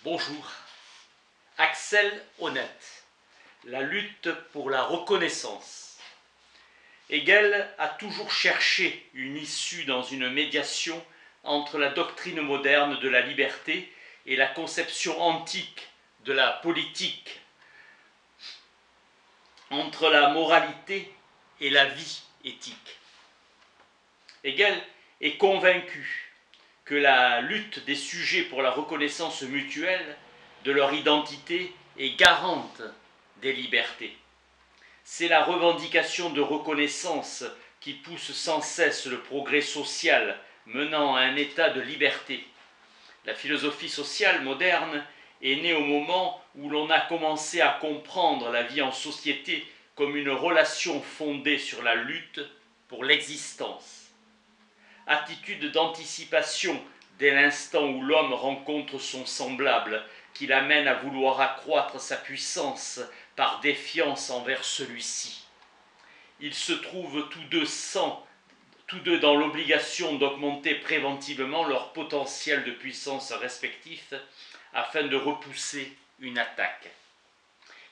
Bonjour. Axel Honneth, la lutte pour la reconnaissance. Hegel a toujours cherché une issue dans une médiation entre la doctrine moderne de la liberté et la conception antique de la politique, entre la moralité et la vie éthique. Hegel est convaincu que la lutte des sujets pour la reconnaissance mutuelle de leur identité est garante des libertés. C'est la revendication de reconnaissance qui pousse sans cesse le progrès social menant à un état de liberté. La philosophie sociale moderne est née au moment où l'on a commencé à comprendre la vie en société comme une relation fondée sur la lutte pour l'existence. Attitude d'anticipation dès l'instant où l'homme rencontre son semblable, qui l'amène à vouloir accroître sa puissance par défiance envers celui-ci. Ils se trouvent tous deux dans l'obligation d'augmenter préventivement leur potentiel de puissance respectif afin de repousser une attaque.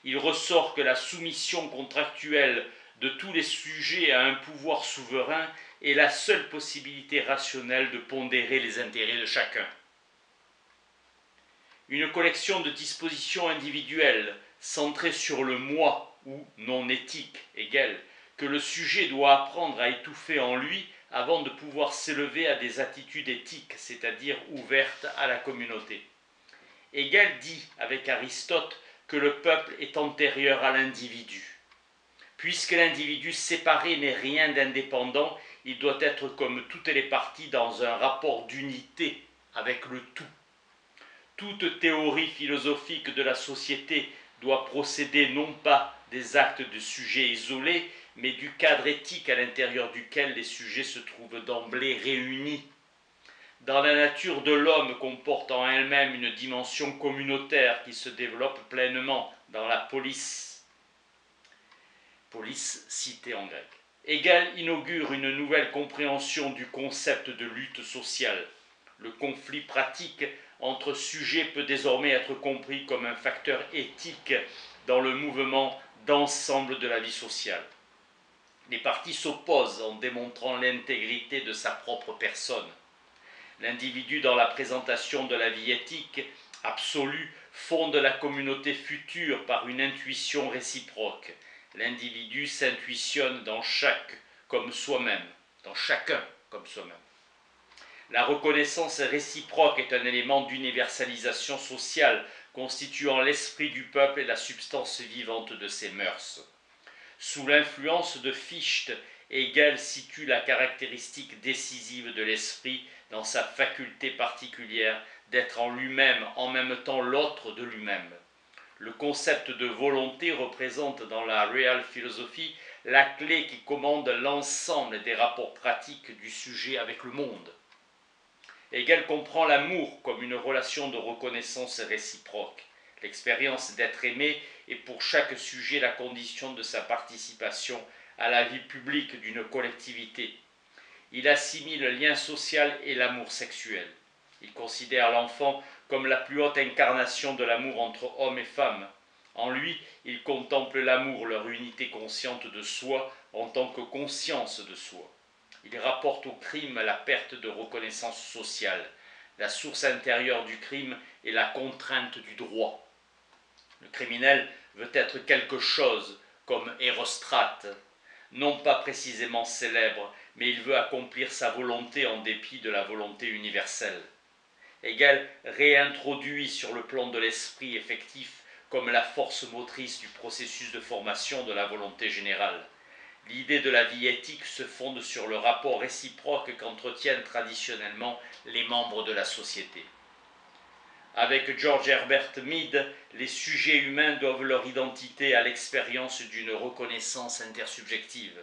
Il ressort que la soumission contractuelle de tous les sujets à un pouvoir souverain est la seule possibilité rationnelle de pondérer les intérêts de chacun. Une collection de dispositions individuelles centrées sur le moi ou non éthique, Hegel, que le sujet doit apprendre à étouffer en lui avant de pouvoir s'élever à des attitudes éthiques, c'est-à-dire ouvertes à la communauté. Hegel dit avec Aristote que le peuple est antérieur à l'individu. Puisque l'individu séparé n'est rien d'indépendant, il doit être comme toutes les parties dans un rapport d'unité avec le tout. Toute théorie philosophique de la société doit procéder non pas des actes de sujets isolés, mais du cadre éthique à l'intérieur duquel les sujets se trouvent d'emblée réunis. Dans la nature de l'homme comporte en elle-même une dimension communautaire qui se développe pleinement dans la polis, cité en grec. Hegel inaugure une nouvelle compréhension du concept de lutte sociale. Le conflit pratique entre sujets peut désormais être compris comme un facteur éthique dans le mouvement d'ensemble de la vie sociale. Les parties s'opposent en démontrant l'intégrité de sa propre personne. L'individu dans la présentation de la vie éthique absolue fonde la communauté future par une intuition réciproque. L'individu s'intuitionne dans chacun comme soi-même. La reconnaissance réciproque est un élément d'universalisation sociale constituant l'esprit du peuple et la substance vivante de ses mœurs. Sous l'influence de Fichte, Hegel situe la caractéristique décisive de l'esprit dans sa faculté particulière d'être en lui-même en même temps l'autre de lui-même. Le concept de volonté représente dans la Real Philosophie la clé qui commande l'ensemble des rapports pratiques du sujet avec le monde. Hegel comprend l'amour comme une relation de reconnaissance réciproque. L'expérience d'être aimé est pour chaque sujet la condition de sa participation à la vie publique d'une collectivité. Il assimile le lien social et l'amour sexuel. Il considère l'enfant comme la plus haute incarnation de l'amour entre hommes et femmes. En lui, il contemple l'amour, leur unité consciente de soi en tant que conscience de soi. Il rapporte au crime la perte de reconnaissance sociale. La source intérieure du crime est la contrainte du droit. Le criminel veut être quelque chose, comme Érostrate, non pas précisément célèbre, mais il veut accomplir sa volonté en dépit de la volonté universelle. Hegel réintroduit sur le plan de l'esprit effectif comme la force motrice du processus de formation de la volonté générale. L'idée de la vie éthique se fonde sur le rapport réciproque qu'entretiennent traditionnellement les membres de la société. Avec George Herbert Mead, les sujets humains doivent leur identité à l'expérience d'une reconnaissance intersubjective.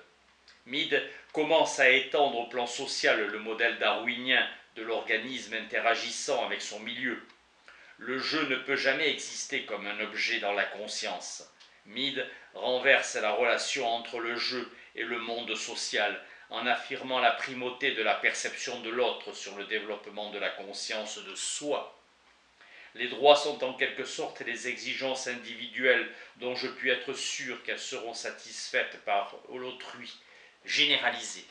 Mead commence à étendre au plan social le modèle darwinien de l'organisme interagissant avec son milieu. Le jeu ne peut jamais exister comme un objet dans la conscience. Mead renverse la relation entre le jeu et le monde social en affirmant la primauté de la perception de l'autre sur le développement de la conscience de soi. Les droits sont en quelque sorte les exigences individuelles dont je puis être sûr qu'elles seront satisfaites par l'autrui, généralisées.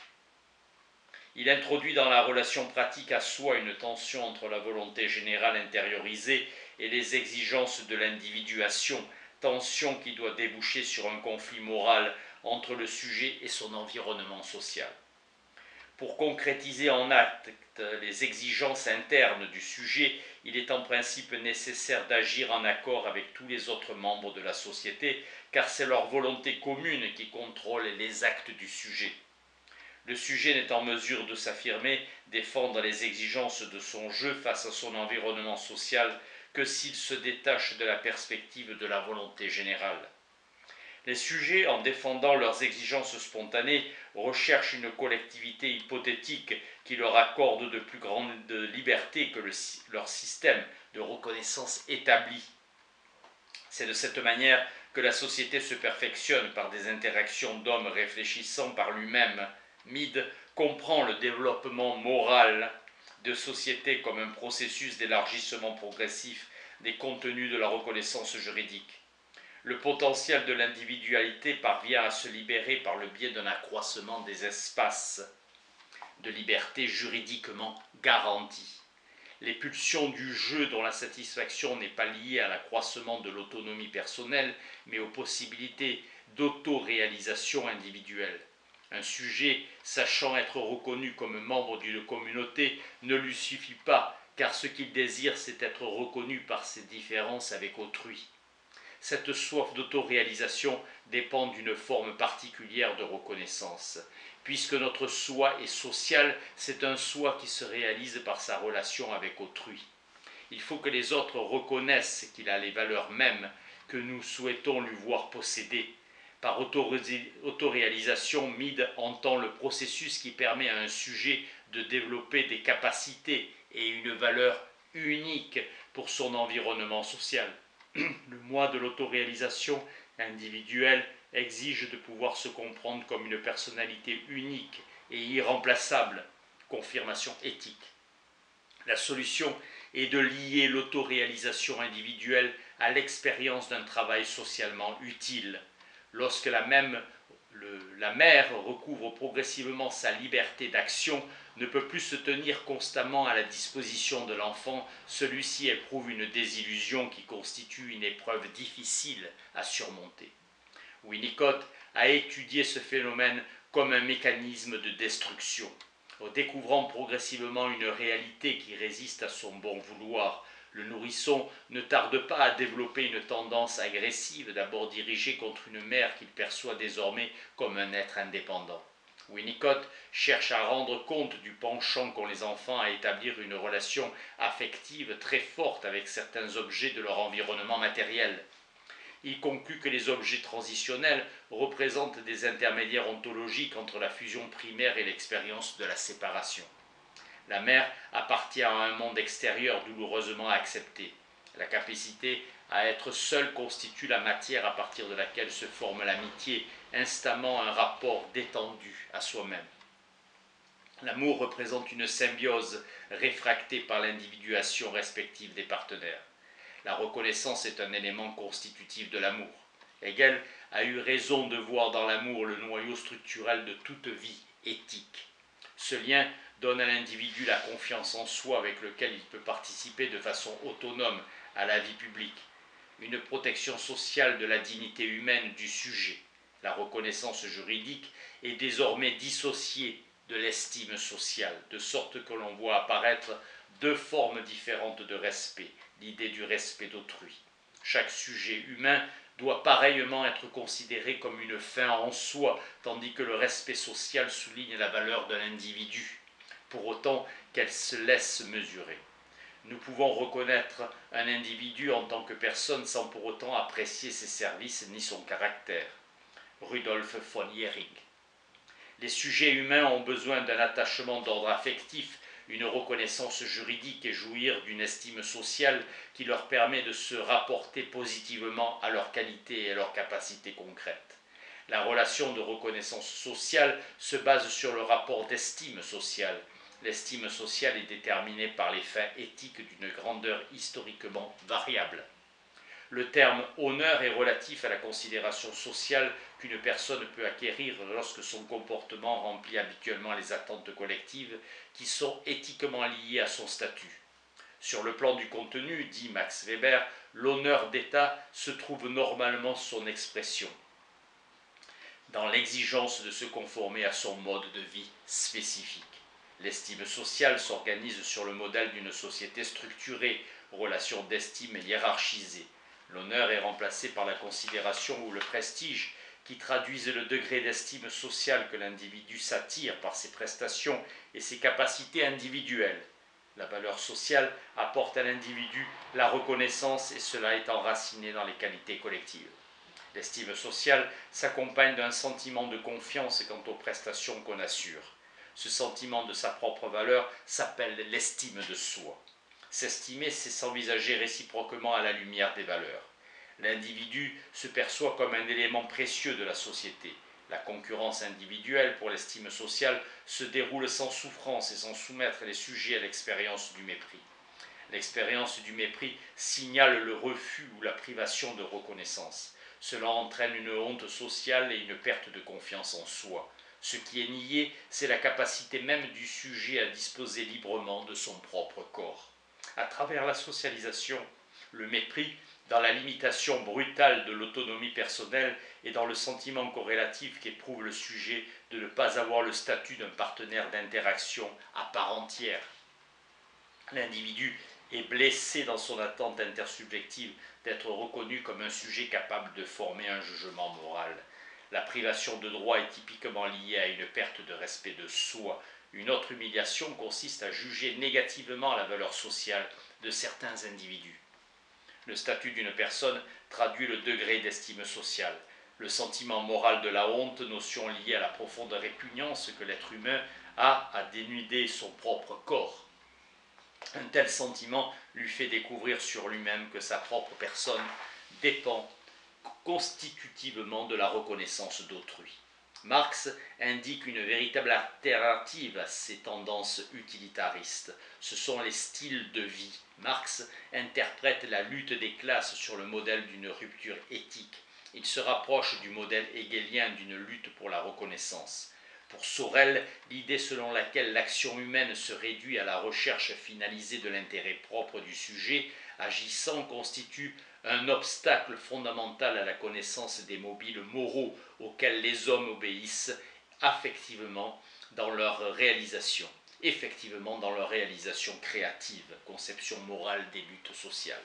Il introduit dans la relation pratique à soi une tension entre la volonté générale intériorisée et les exigences de l'individuation, tension qui doit déboucher sur un conflit moral entre le sujet et son environnement social. Pour concrétiser en acte les exigences internes du sujet, il est en principe nécessaire d'agir en accord avec tous les autres membres de la société, car c'est leur volonté commune qui contrôle les actes du sujet. Le sujet n'est en mesure de s'affirmer, défendre les exigences de son jeu face à son environnement social que s'il se détache de la perspective de la volonté générale. Les sujets, en défendant leurs exigences spontanées, recherchent une collectivité hypothétique qui leur accorde de plus grandes libertés que leur système de reconnaissance établi. C'est de cette manière que la société se perfectionne par des interactions d'hommes réfléchissant par lui-même. Mead comprend le développement moral de société comme un processus d'élargissement progressif des contenus de la reconnaissance juridique. Le potentiel de l'individualité parvient à se libérer par le biais d'un accroissement des espaces de liberté juridiquement garantis. Les pulsions du jeu dont la satisfaction n'est pas liée à l'accroissement de l'autonomie personnelle, mais aux possibilités d'autoréalisation individuelle. Un sujet, sachant être reconnu comme membre d'une communauté, ne lui suffit pas, car ce qu'il désire, c'est être reconnu par ses différences avec autrui. Cette soif d'autoréalisation dépend d'une forme particulière de reconnaissance. Puisque notre soi est social, c'est un soi qui se réalise par sa relation avec autrui. Il faut que les autres reconnaissent qu'il a les valeurs mêmes que nous souhaitons lui voir posséder. Par autoréalisation, Mead entend le processus qui permet à un sujet de développer des capacités et une valeur unique pour son environnement social. Le moi de l'autoréalisation individuelle exige de pouvoir se comprendre comme une personnalité unique et irremplaçable, confirmation éthique. La solution est de lier l'autoréalisation individuelle à l'expérience d'un travail socialement utile. Lorsque la mère recouvre progressivement sa liberté d'action, ne peut plus se tenir constamment à la disposition de l'enfant, celui-ci éprouve une désillusion qui constitue une épreuve difficile à surmonter. Winnicott a étudié ce phénomène comme un mécanisme de destruction. En découvrant progressivement une réalité qui résiste à son bon vouloir, le nourrisson ne tarde pas à développer une tendance agressive, d'abord dirigée contre une mère qu'il perçoit désormais comme un être indépendant. Winnicott cherche à rendre compte du penchant qu'ont les enfants à établir une relation affective très forte avec certains objets de leur environnement matériel. Il conclut que les objets transitionnels représentent des intermédiaires ontologiques entre la fusion primaire et l'expérience de la séparation. La mère appartient à un monde extérieur douloureusement accepté. La capacité à être seule constitue la matière à partir de laquelle se forme l'amitié, instamment un rapport détendu à soi-même. L'amour représente une symbiose réfractée par l'individuation respective des partenaires. La reconnaissance est un élément constitutif de l'amour. Hegel a eu raison de voir dans l'amour le noyau structurel de toute vie éthique. Ce lien donne à l'individu la confiance en soi avec lequel il peut participer de façon autonome à la vie publique. Une protection sociale de la dignité humaine du sujet. La reconnaissance juridique est désormais dissociée de l'estime sociale, de sorte que l'on voit apparaître deux formes différentes de respect, l'idée du respect d'autrui. Chaque sujet humain doit pareillement être considéré comme une fin en soi, tandis que le respect social souligne la valeur de l'individu, pour autant qu'elle se laisse mesurer. Nous pouvons reconnaître un individu en tant que personne sans pour autant apprécier ses services ni son caractère. Rudolf von Jhering. Les sujets humains ont besoin d'un attachement d'ordre affectif, une reconnaissance juridique et jouir d'une estime sociale qui leur permet de se rapporter positivement à leurs qualités et à leurs capacités concrètes. La relation de reconnaissance sociale se base sur le rapport d'estime sociale. L'estime sociale est déterminée par les faits éthiques d'une grandeur historiquement variable. Le terme honneur est relatif à la considération sociale qu'une personne peut acquérir lorsque son comportement remplit habituellement les attentes collectives qui sont éthiquement liées à son statut. Sur le plan du contenu, dit Max Weber, l'honneur d'État se trouve normalement son expression dans l'exigence de se conformer à son mode de vie spécifique. L'estime sociale s'organise sur le modèle d'une société structurée, relations d'estime hiérarchisées. L'honneur est remplacé par la considération ou le prestige, qui traduisent le degré d'estime sociale que l'individu s'attire par ses prestations et ses capacités individuelles. La valeur sociale apporte à l'individu la reconnaissance et cela est enraciné dans les qualités collectives. L'estime sociale s'accompagne d'un sentiment de confiance quant aux prestations qu'on assure. Ce sentiment de sa propre valeur s'appelle l'estime de soi. S'estimer, c'est s'envisager réciproquement à la lumière des valeurs. L'individu se perçoit comme un élément précieux de la société. La concurrence individuelle pour l'estime sociale se déroule sans souffrance et sans soumettre les sujets à l'expérience du mépris. L'expérience du mépris signale le refus ou la privation de reconnaissance. Cela entraîne une honte sociale et une perte de confiance en soi. Ce qui est nié, c'est la capacité même du sujet à disposer librement de son propre corps. À travers la socialisation, le mépris, dans la limitation brutale de l'autonomie personnelle et dans le sentiment corrélatif qu'éprouve le sujet de ne pas avoir le statut d'un partenaire d'interaction à part entière. L'individu est blessé dans son attente intersubjective d'être reconnu comme un sujet capable de former un jugement moral. La privation de droit est typiquement liée à une perte de respect de soi. Une autre humiliation consiste à juger négativement la valeur sociale de certains individus. Le statut d'une personne traduit le degré d'estime sociale. Le sentiment moral de la honte, notion liée à la profonde répugnance que l'être humain a à dénuder son propre corps. Un tel sentiment lui fait découvrir sur lui-même que sa propre personne dépend constitutivement de la reconnaissance d'autrui. Marx indique une véritable alternative à ces tendances utilitaristes. Ce sont les styles de vie. Marx interprète la lutte des classes sur le modèle d'une rupture éthique. Il se rapproche du modèle hegelien d'une lutte pour la reconnaissance. Pour Sorel, l'idée selon laquelle l'action humaine se réduit à la recherche finalisée de l'intérêt propre du sujet agissant constitue un obstacle fondamental à la connaissance des mobiles moraux auxquels les hommes obéissent effectivement dans leur réalisation créative, conception morale des luttes sociales.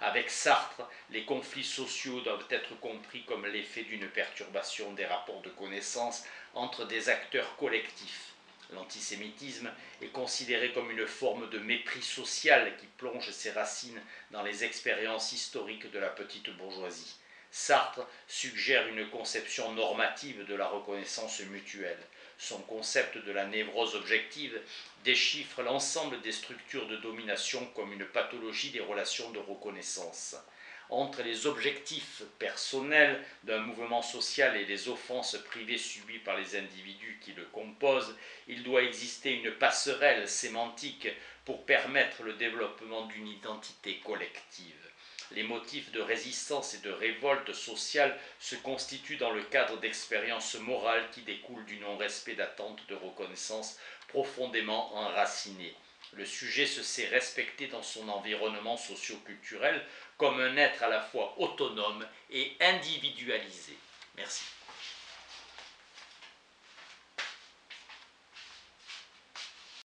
Avec Sartre, les conflits sociaux doivent être compris comme l'effet d'une perturbation des rapports de connaissance entre des acteurs collectifs. L'antisémitisme est considéré comme une forme de mépris social qui plonge ses racines dans les expériences historiques de la petite bourgeoisie. Sartre suggère une conception normative de la reconnaissance mutuelle. Son concept de la névrose objective déchiffre l'ensemble des structures de domination comme une pathologie des relations de reconnaissance. Entre les objectifs personnels d'un mouvement social et les offenses privées subies par les individus qui le composent, il doit exister une passerelle sémantique pour permettre le développement d'une identité collective. Les motifs de résistance et de révolte sociale se constituent dans le cadre d'expériences morales qui découlent du non-respect d'attentes de reconnaissance profondément enracinées. Le sujet se sait respecté dans son environnement socio-culturel comme un être à la fois autonome et individualisé. Merci.